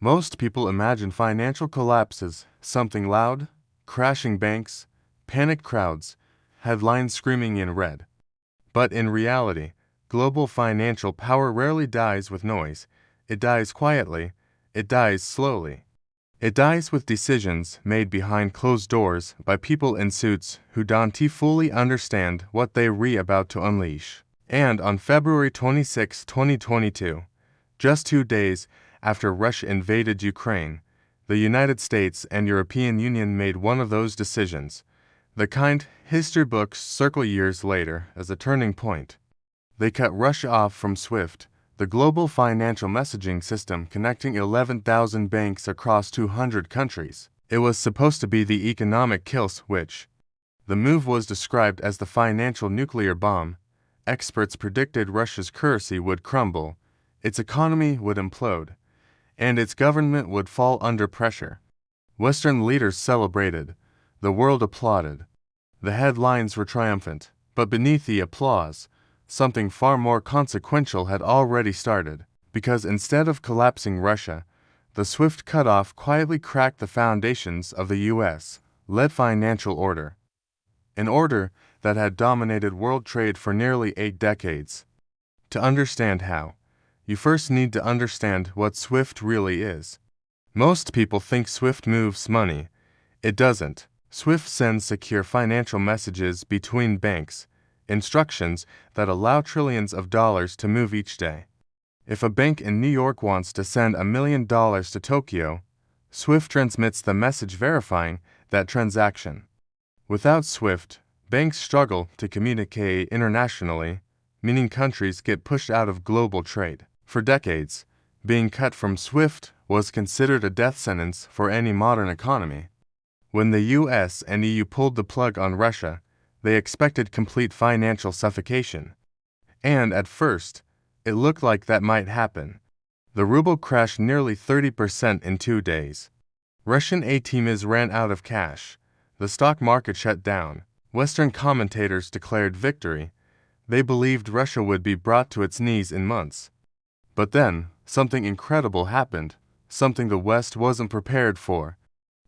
Most people imagine financial collapses, something loud, crashing banks, panicked crowds, headlines screaming in red. But in reality, global financial power rarely dies with noise. It dies quietly. It dies slowly. It dies with decisions made behind closed doors by people in suits who don't fully understand what they're about to unleash. And on February 26, 2022, just 2 days after Russia invaded Ukraine, the United States and European Union made one of those decisions, the kind history books circle years later as a turning point. They cut Russia off from SWIFT, the global financial messaging system connecting 11,000 banks across 200 countries. It was supposed to be the economic kill switch. The move was described as the financial nuclear bomb. Experts predicted Russia's currency would crumble, its economy would implode, and its government would fall under pressure. Western leaders celebrated. The world applauded. The headlines were triumphant, but beneath the applause, something far more consequential had already started, because instead of collapsing Russia, the SWIFT cutoff quietly cracked the foundations of the U.S.-led financial order, an order that had dominated world trade for nearly 8 decades. To understand how, you first need to understand what SWIFT really is. Most people think SWIFT moves money. It doesn't. SWIFT sends secure financial messages between banks, instructions that allow trillions of dollars to move each day. If a bank in New York wants to send $1 million to Tokyo, SWIFT transmits the message verifying that transaction. Without SWIFT, banks struggle to communicate internationally, meaning countries get pushed out of global trade. For decades, being cut from SWIFT was considered a death sentence for any modern economy. When the US and EU pulled the plug on Russia, they expected complete financial suffocation. And at first, it looked like that might happen. The ruble crashed nearly 30% in 2 days. Russian ATMs ran out of cash. The stock market shut down. Western commentators declared victory. They believed Russia would be brought to its knees in months. But then, something incredible happened, something the West wasn't prepared for.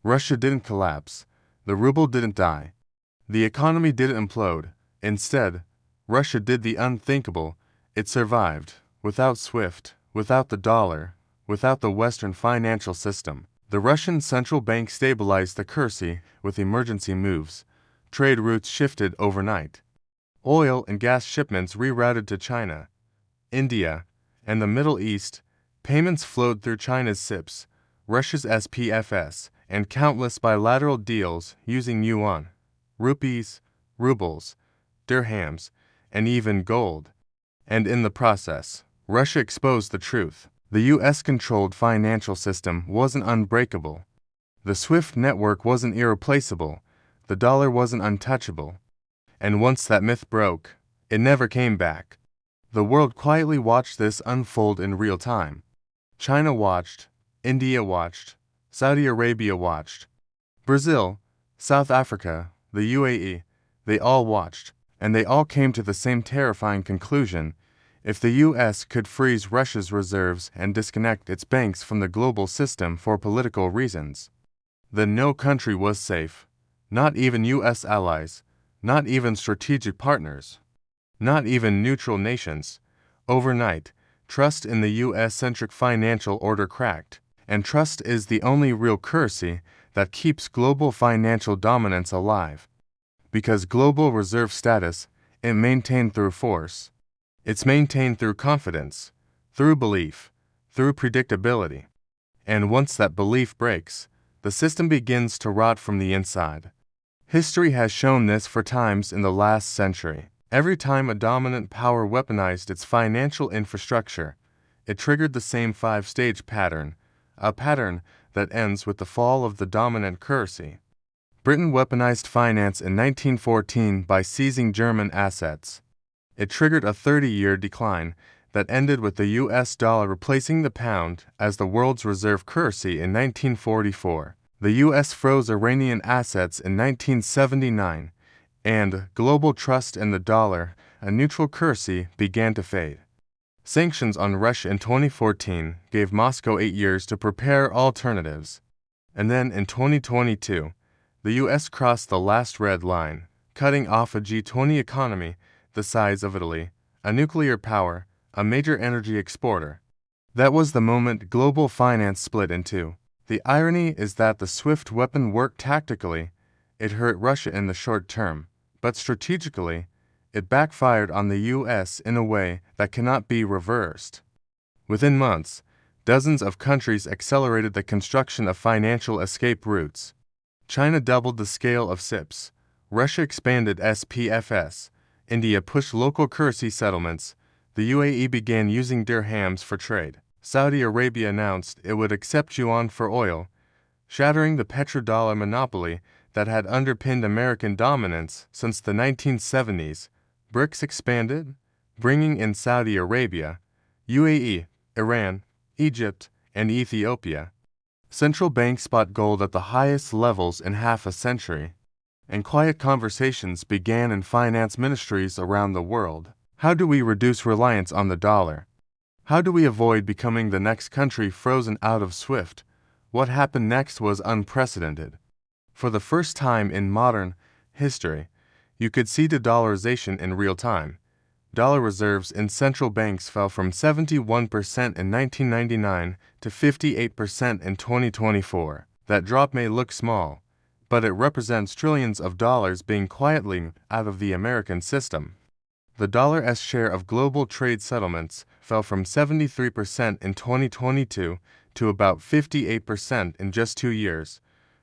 Russia didn't collapse. The ruble didn't die. The economy didn't implode. Instead, Russia did the unthinkable. It survived, without SWIFT, without the dollar, without the Western financial system. The Russian central bank stabilized the currency with emergency moves. Trade routes shifted overnight. Oil and gas shipments rerouted to China, India, and the Middle East. Payments flowed through China's CIPS, Russia's SPFS, and countless bilateral deals using yuan, rupees, rubles, dirhams, and even gold. And in the process, Russia exposed the truth. The US-controlled financial system wasn't unbreakable. The SWIFT network wasn't irreplaceable. The dollar wasn't untouchable. And once that myth broke, it never came back. The world quietly watched this unfold in real time. China watched, India watched, Saudi Arabia watched, Brazil, South Africa, the UAE, they all watched, and they all came to the same terrifying conclusion. If the US could freeze Russia's reserves and disconnect its banks from the global system for political reasons, then no country was safe, not even US allies, not even strategic partners, not even neutral nations. Overnight, trust in the US-centric financial order cracked, and trust is the only real currency that keeps global financial dominance alive. Because global reserve status isn't maintained through force. It's maintained through confidence, through belief, through predictability. And once that belief breaks, the system begins to rot from the inside. History has shown this for times in the last century. Every time a dominant power weaponized its financial infrastructure, it triggered the same 5-stage pattern, a pattern that ends with the fall of the dominant currency. Britain weaponized finance in 1914 by seizing German assets. It triggered a 30-year decline that ended with the US dollar replacing the pound as the world's reserve currency in 1944. The US froze Iranian assets in 1979, and global trust in the dollar, a neutral currency, began to fade. Sanctions on Russia in 2014 gave Moscow 8 years to prepare alternatives. And then in 2022, the US crossed the last red line, cutting off a G20 economy the size of Italy, a nuclear power, a major energy exporter. That was the moment global finance split in two. The irony is that the swift weapon worked tactically. It hurt Russia in the short term, but strategically, it backfired on the US in a way that cannot be reversed. Within months, dozens of countries accelerated the construction of financial escape routes. China doubled the scale of CIPS, Russia expanded SPFS, India pushed local currency settlements, the UAE began using dirhams for trade. Saudi Arabia announced it would accept yuan for oil, shattering the petrodollar monopoly that had underpinned American dominance since the 1970s. BRICS expanded, bringing in Saudi Arabia, UAE, Iran, Egypt, and Ethiopia. Central banks bought gold at the highest levels in half a century, and quiet conversations began in finance ministries around the world. How do we reduce reliance on the dollar? How do we avoid becoming the next country frozen out of SWIFT? What happened next was unprecedented. For the first time in modern history, you could see de-dollarization in real time. Dollar reserves in central banks fell from 71% in 1999 to 58% in 2024. That drop may look small, but it represents trillions of dollars being quietly out of the American system. The dollar's share of global trade settlements fell from 73% in 2022 to about 58% in just 2 years,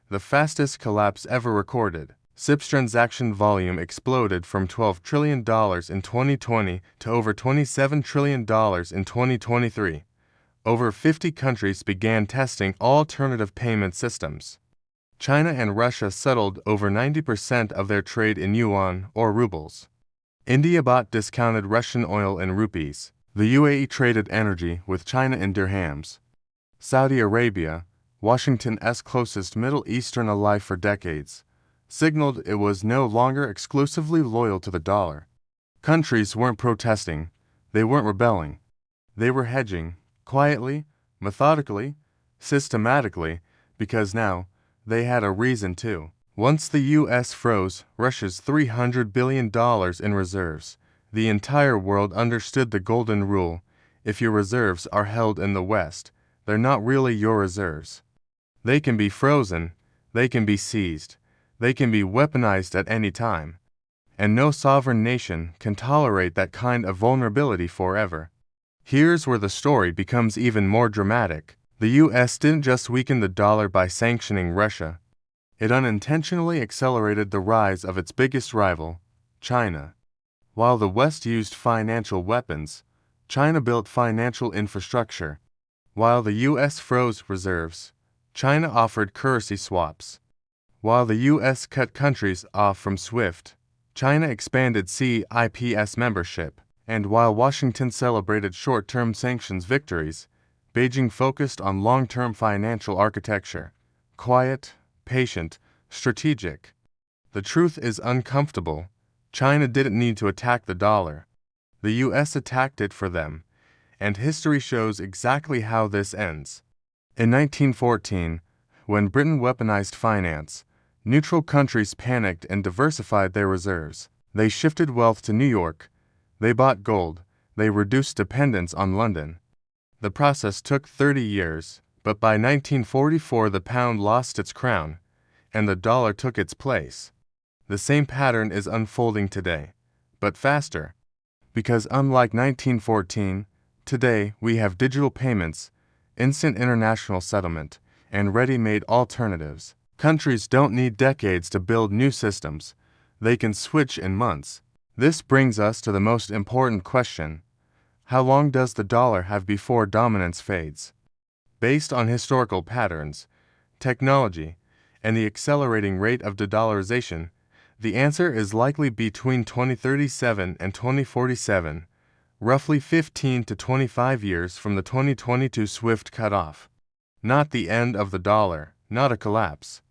the fastest collapse ever recorded. CIPS transaction volume exploded from $12 trillion in 2020 to over $27 trillion in 2023. Over 50 countries began testing alternative payment systems. China and Russia settled over 90% of their trade in yuan or rubles. India bought discounted Russian oil in rupees. The UAE traded energy with China in dirhams. Saudi Arabia, Washington's closest Middle Eastern ally for decades, signaled it was no longer exclusively loyal to the dollar. Countries weren't protesting, they weren't rebelling. They were hedging, quietly, methodically, systematically, because now they had a reason to. Once the US froze Russia's $300 billion in reserves, the entire world understood the golden rule: if your reserves are held in the West, they're not really your reserves. They can be frozen, they can be seized, they can be weaponized at any time. And no sovereign nation can tolerate that kind of vulnerability forever. Here's where the story becomes even more dramatic. The US didn't just weaken the dollar by sanctioning Russia. It unintentionally accelerated the rise of its biggest rival, China. While the West used financial weapons, China built financial infrastructure. While the US froze reserves, China offered currency swaps. While the US cut countries off from SWIFT, China expanded CIPS membership. And while Washington celebrated short-term sanctions victories, Beijing focused on long-term financial architecture. Quiet, patient, strategic. The truth is uncomfortable. China didn't need to attack the dollar. The US attacked it for them, and history shows exactly how this ends. In 1914, when Britain weaponized finance, neutral countries panicked and diversified their reserves. They shifted wealth to New York. They bought gold. They reduced dependence on London. The process took 30 years. But by 1944 the pound lost its crown, and the dollar took its place. The same pattern is unfolding today, but faster. Because unlike 1914, today we have digital payments, instant international settlement, and ready-made alternatives. Countries don't need decades to build new systems. They can switch in months. This brings us to the most important question: how long does the dollar have before dominance fades? Based on historical patterns, technology, and the accelerating rate of de-dollarization, the answer is likely between 2037 and 2047, roughly 15 to 25 years from the 2022 SWIFT cutoff. Not the end of the dollar, not a collapse,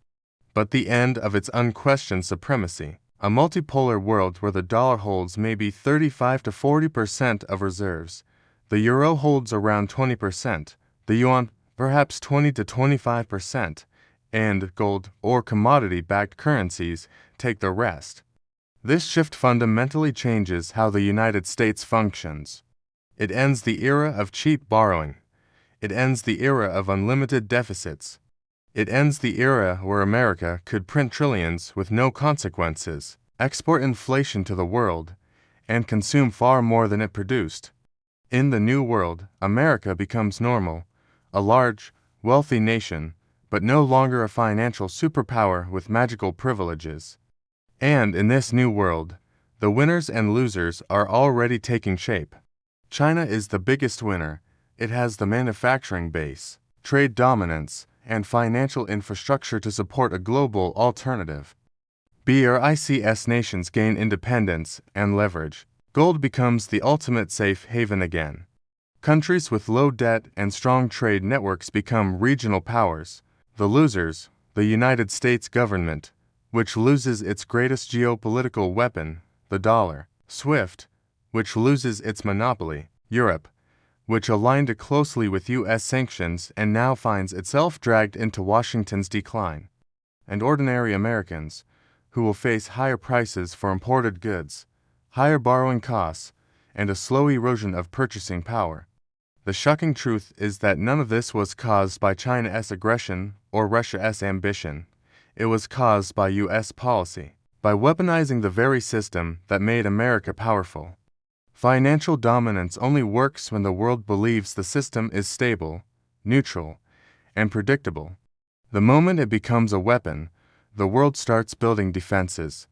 but the end of its unquestioned supremacy. A multipolar world where the dollar holds maybe 35 to 40% of reserves, The euro holds around 20%, the yuan perhaps 20 to 25%, and gold or commodity-backed currencies take the rest. This shift fundamentally changes how the United States functions. It ends the era of cheap borrowing. It ends the era of unlimited deficits. It ends the era where America could print trillions with no consequences, export inflation to the world, and consume far more than it produced. In the new world, America becomes normal, a large, wealthy nation, but no longer a financial superpower with magical privileges. And in this new world, the winners and losers are already taking shape. China is the biggest winner. It has the manufacturing base, trade dominance, and financial infrastructure to support a global alternative. BRICS nations gain independence and leverage. Gold becomes the ultimate safe haven again. Countries with low debt and strong trade networks become regional powers. The losers, the United States government, which loses its greatest geopolitical weapon, the dollar. SWIFT, which loses its monopoly. Europe, which aligned closely with U.S. sanctions and now finds itself dragged into Washington's decline. And ordinary Americans, who will face higher prices for imported goods, higher borrowing costs, and a slow erosion of purchasing power. The shocking truth is that none of this was caused by China's aggression or Russia's ambition. It was caused by U.S. policy, by weaponizing the very system that made America powerful. Financial dominance only works when the world believes the system is stable, neutral, and predictable. The moment it becomes a weapon, the world starts building defenses.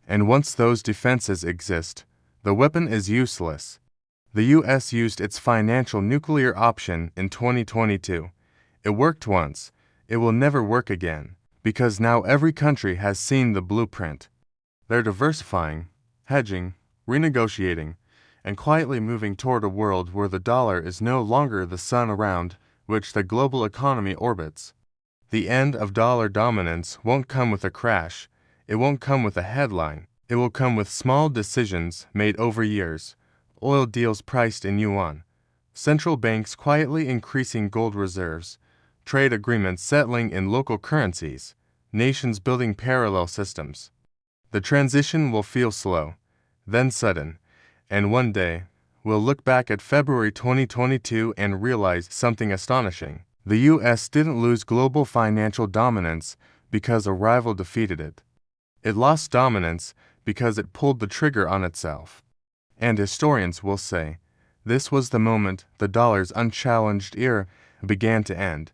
And once those defenses exist, the weapon is useless. The U.S. used its financial nuclear option in 2022. It worked once. It will never work again, because now every country has seen the blueprint. They're diversifying, hedging, renegotiating, and quietly moving toward a world where the dollar is no longer the sun around which the global economy orbits. The end of dollar dominance won't come with a crash. It won't come with a headline. It will come with small decisions made over years, oil deals priced in yuan, central banks quietly increasing gold reserves, trade agreements settling in local currencies, nations building parallel systems. The transition will feel slow, then sudden, and one day, we'll look back at February 2022 and realize something astonishing. The U.S. didn't lose global financial dominance because a rival defeated it. It lost dominance because it pulled the trigger on itself. And historians will say, this was the moment the dollar's unchallenged era began to end.